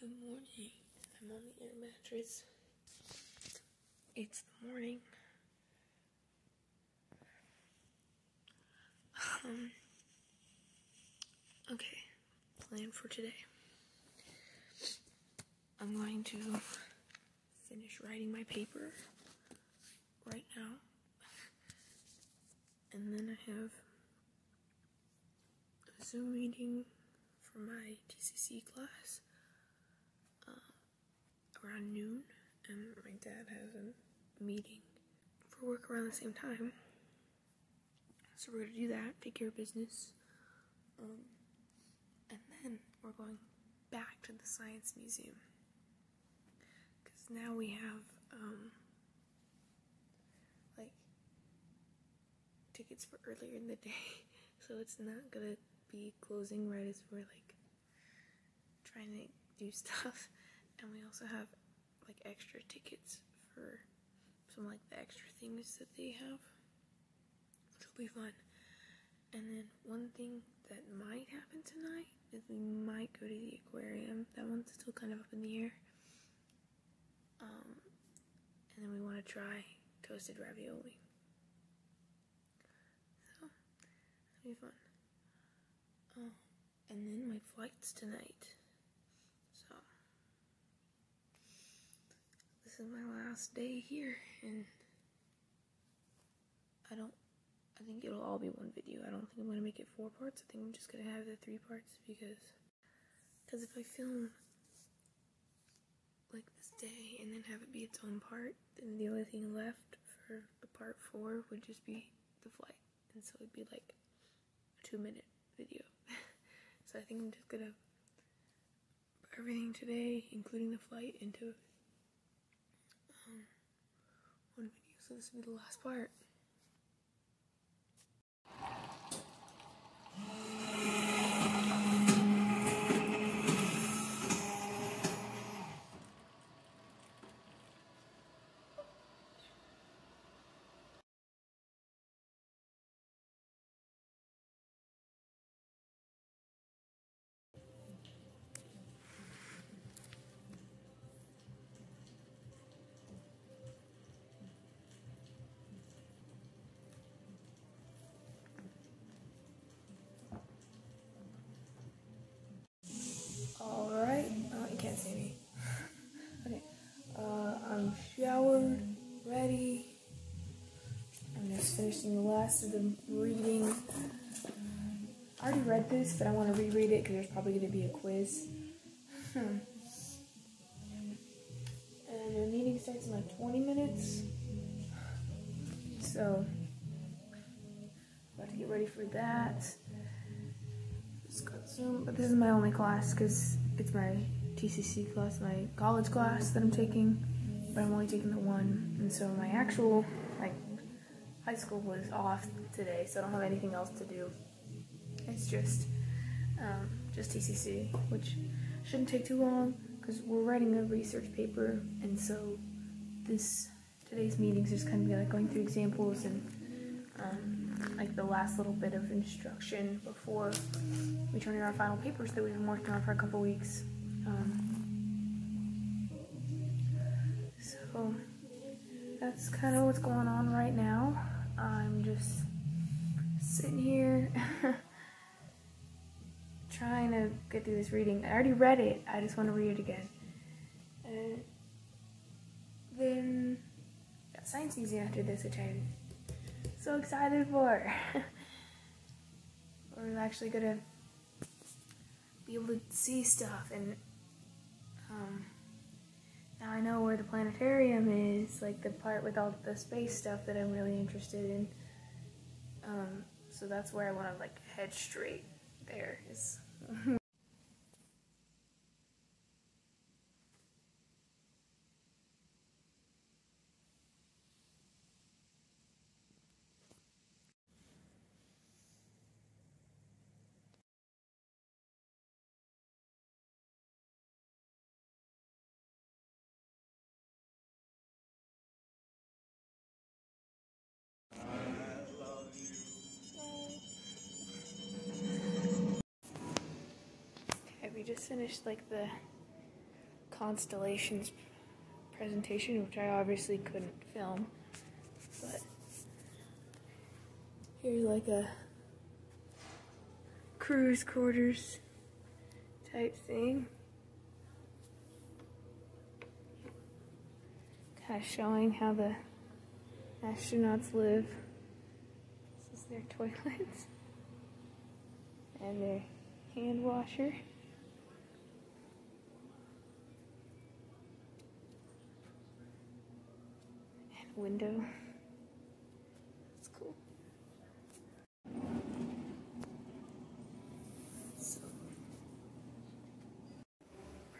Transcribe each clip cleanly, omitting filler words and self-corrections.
Good morning. I'm on the air mattress. It's the morning. Okay. Plan for today. I'm going to finish writing my paper right now. And then I have a Zoom meeting for my TCC class around noon, and my dad has a meeting for work around the same time. So we're gonna do that, take care of business, and then we're going back to the Science Museum, because now we have like tickets for earlier in the day, so it's not gonna be closing right as we're like trying to do stuff. And we also have like extra tickets for some like the extra things that they have, which will be fun. And then one thing that might happen tonight is we might go to the aquarium. That one's still kind of up in the air. And then we want to try toasted ravioli. So it'll be fun. And then my flight's tonight. So this is my last day here, and I think it'll all be one video. I don't think I'm gonna make it 4 parts. I think I'm just gonna have the 3 parts because if I film like this day and then have it be its own part, then the only thing left for the part 4 would just be the flight, and so it'd be like a 2-minute video. So I think I'm just gonna put everything today, including the flight, into one video. So this will be the last part. Alright, you can't see me. Okay, I'm showered, ready. I'm just finishing the last of the reading. I already read this, but I want to reread it because there's probably going to be a quiz. And the meeting starts in like 20 minutes. So, about to get ready for that. Just got Zoom, but this is my only class because it's my TCC class, my college class that I'm taking, but I'm only taking the one, and so my actual like high school was off today, so I don't have anything else to do. It's just TCC, which shouldn't take too long because we're writing a research paper, and so today's meetings just kind of be like going through examples and like the last little bit of instruction before we turn in our final papers that we've been working on for a couple weeks. So that's kind of what's going on right now. I'm just sitting here trying to get through this reading. I already read it, I just want to read it again. And then got Science Museum after this, which I'm so excited for. We're actually gonna be able to see stuff, and now I know where the planetarium is, like the part with all the space stuff that I'm really interested in. So that's where I want to like head straight there. Is we just finished like the constellations presentation, which I obviously couldn't film, but here's like a cruise quarters type thing, kind of showing how the astronauts live. This is their toilets and their hand washer. Window. That's cool. So,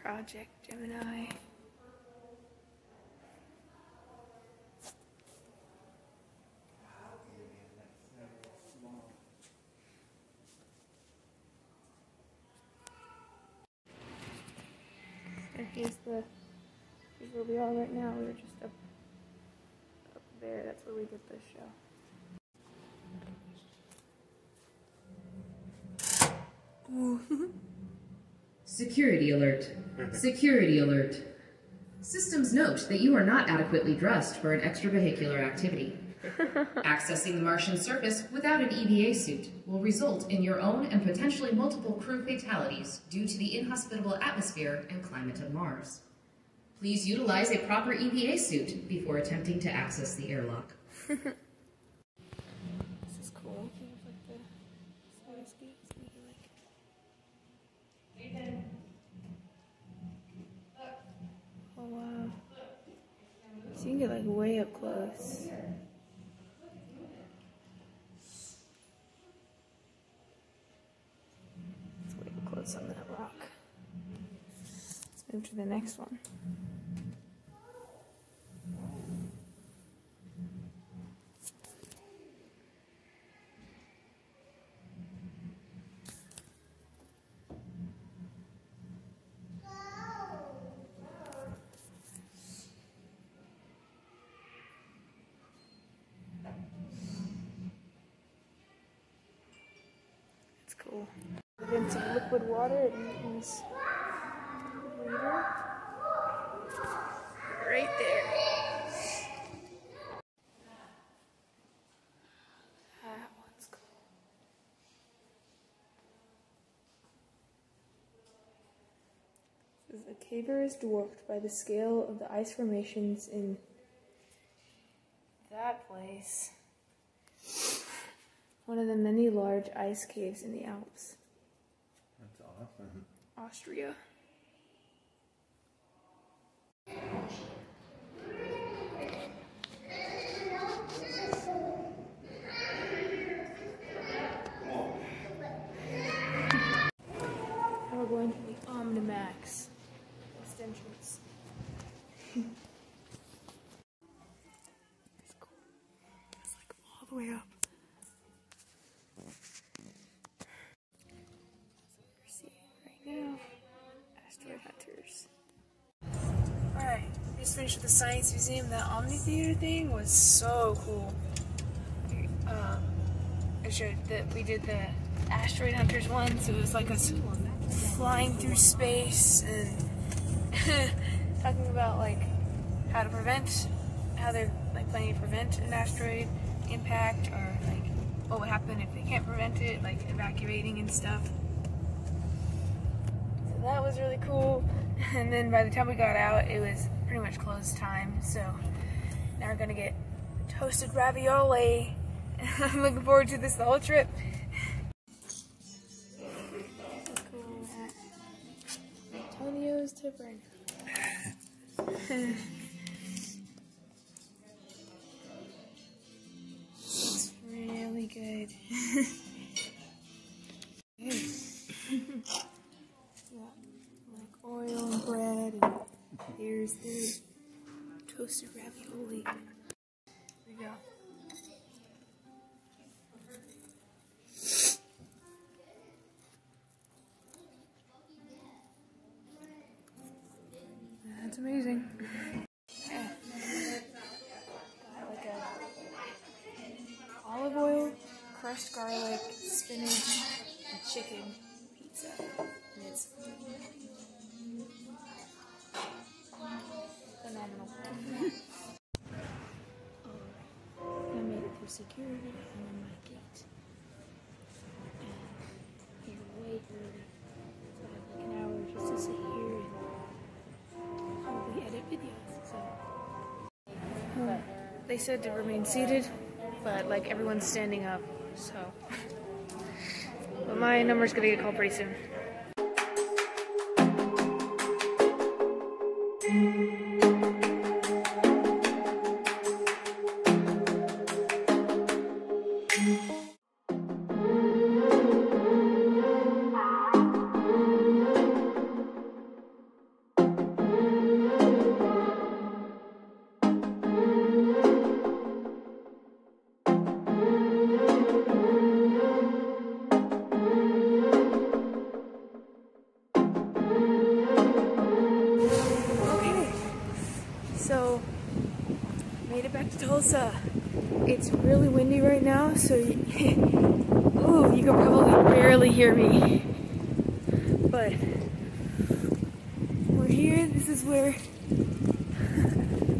Project Gemini. And here's where we are right now. We're just up there. That's where we did this show. Ooh. Security alert. Security alert. Systems note that you are not adequately dressed for an extravehicular activity. Accessing the Martian surface without an EVA suit will result in your own and potentially multiple crew fatalities due to the inhospitable atmosphere and climate of Mars. Please utilize a proper EVA suit before attempting to access the airlock. This is cool. There's like the side skates. Oh wow. So you can get like way up close. It's way up close on that rock. Let's move to the next one. It's cool. Then some liquid water in this liter. Right there. That one's cool. This is a caver is dwarfed by the scale of the ice formations in that place. One of the many large ice caves in the Alps. That's awesome. Austria. Now we're going to the omnimax extensions. It's cool. It's like all the way up. Asteroid hunters. Alright, we just finished with the Science Museum. That Omni Theater thing was so cool. I showed that we did the asteroid hunters one, so it was like us flying through space and talking about like how they're like planning to prevent an asteroid impact, or like what would happen if they can't prevent it, like evacuating and stuff. That was really cool. And then by the time we got out, it was pretty much close time. So now we're gonna get toasted ravioli. I'm looking forward to this the whole trip. Cool. Antonio's Tavern. It's really good. Oil and bread, and here's the toasted ravioli. Here we go. That's amazing. Yeah. Got like a olive oil, crushed garlic, spinach, and chicken pizza. And it's security on my gate. And he's way early. So I have like an hour just to sit here and probably edit videos. So they said to remain seated, but like everyone's standing up, so but my number's gonna get called pretty soon. So, made it back to Tulsa. It's really windy right now, so ooh, you can probably barely hear me. But we're here. This is where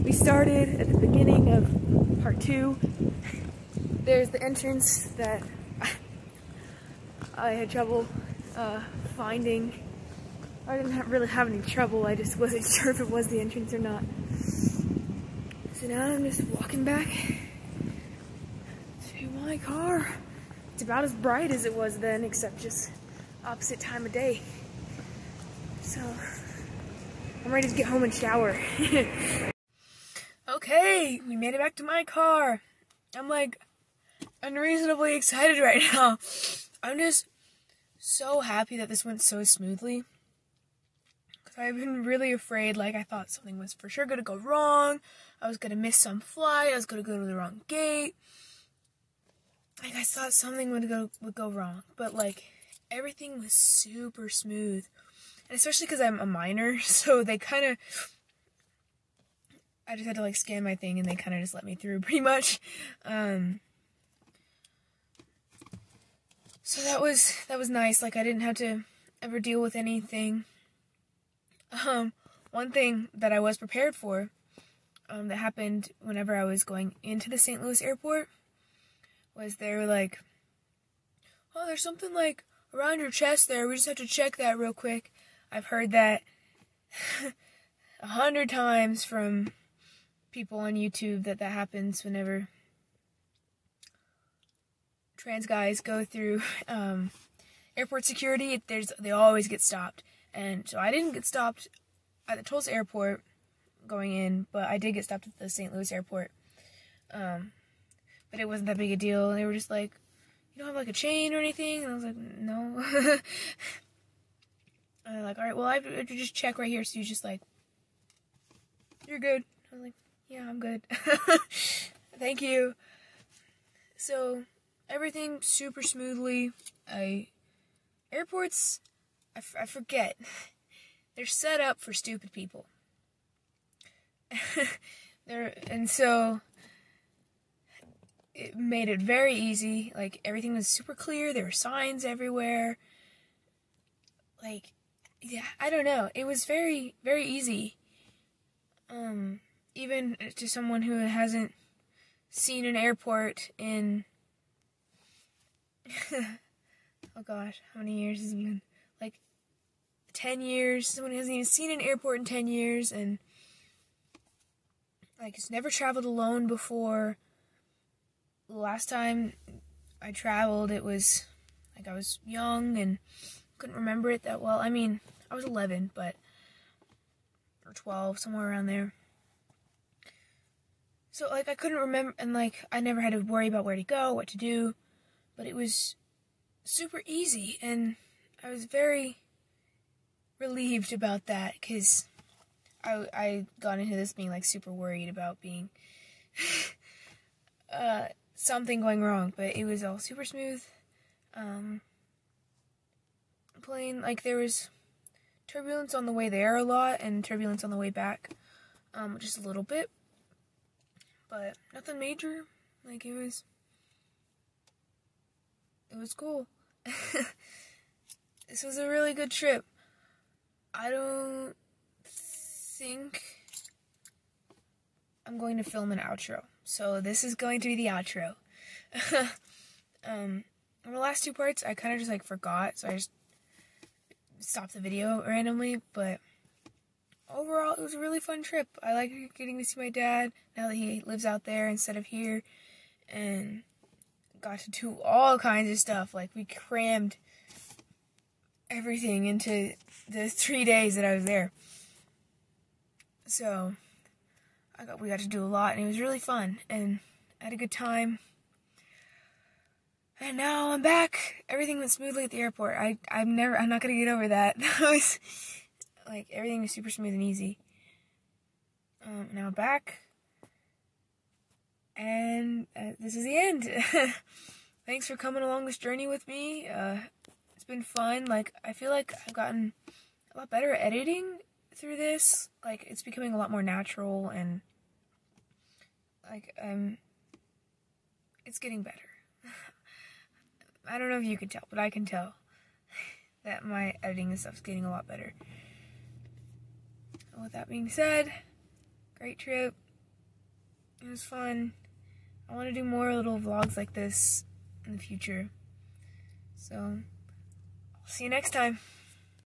we started at the beginning of part 2. There's the entrance that I had trouble finding. I didn't really have any trouble. I just wasn't sure if it was the entrance or not. So now I'm just walking back to my car. It's about as bright as it was then, except just opposite time of day. So I'm ready to get home and shower. Okay, we made it back to my car. I'm like unreasonably excited right now. I'm just so happy that this went so smoothly. I've been really afraid, like I thought something was for sure gonna go wrong. I was gonna miss some flight. I was gonna go to the wrong gate. Like I thought something would go wrong, but like everything was super smooth, and especially because I'm a minor, so they kind of. I just had to like scan my thing, and they kind of just let me through pretty much. So that was nice. Like I didn't have to ever deal with anything. One thing that I was prepared for, that happened whenever I was going into the St. Louis airport, was they were like, oh, there's something like around your chest there, we just have to check that real quick. I've heard that 100 times from people on YouTube that happens whenever trans guys go through, airport security. They always get stopped. And so I didn't get stopped at the Tulsa airport going in, but I did get stopped at the St. Louis airport. But it wasn't that big a deal. They were just like, you don't have like a chain or anything? And I was like, no. And they're like, alright, well I have to just check right here. So you just like, you're good. I was like, yeah, I'm good. Thank you. So everything super smoothly. Airports, I forget. They're set up for stupid people. And so it made it very easy. Like everything was super clear. There were signs everywhere. Like, yeah, I don't know. It was very, very easy. Even to someone who hasn't seen an airport in oh gosh, how many years has it been? Like 10 years. Someone who hasn't even seen an airport in 10 years and like has never traveled alone before. The last time I traveled, it was like I was young and couldn't remember it that well. I mean, I was 11, but or 12, somewhere around there. So like I couldn't remember, and like I never had to worry about where to go, what to do, but it was super easy, and I was very relieved about that, because I got into this being like super worried about being something going wrong, but it was all super smooth. Plane, like there was turbulence on the way there a lot, and turbulence on the way back, just a little bit, but nothing major. Like it was cool. This was a really good trip. I don't think I'm going to film an outro, so this is going to be the outro. The last 2 parts, I kind of just, like, forgot, so I just stopped the video randomly, but overall, it was a really fun trip. I like getting to see my dad, now that he lives out there instead of here, and got to do all kinds of stuff. Like, we crammed everything into the 3 days that I was there. So, we got to do a lot, and it was really fun, and I had a good time. And now I'm back. Everything went smoothly at the airport. I'm not gonna get over that. That was, like, everything was super smooth and easy. Now I'm back. And this is the end. Thanks for coming along this journey with me. It's been fun. Like, I feel like I've gotten a lot better at editing through this. Like, it's becoming a lot more natural, and, like, it's getting better. I don't know if you can tell, but I can tell that my editing and stuff's getting a lot better. And with that being said, great trip. It was fun. I want to do more little vlogs like this in the future. So, I'll see you next time.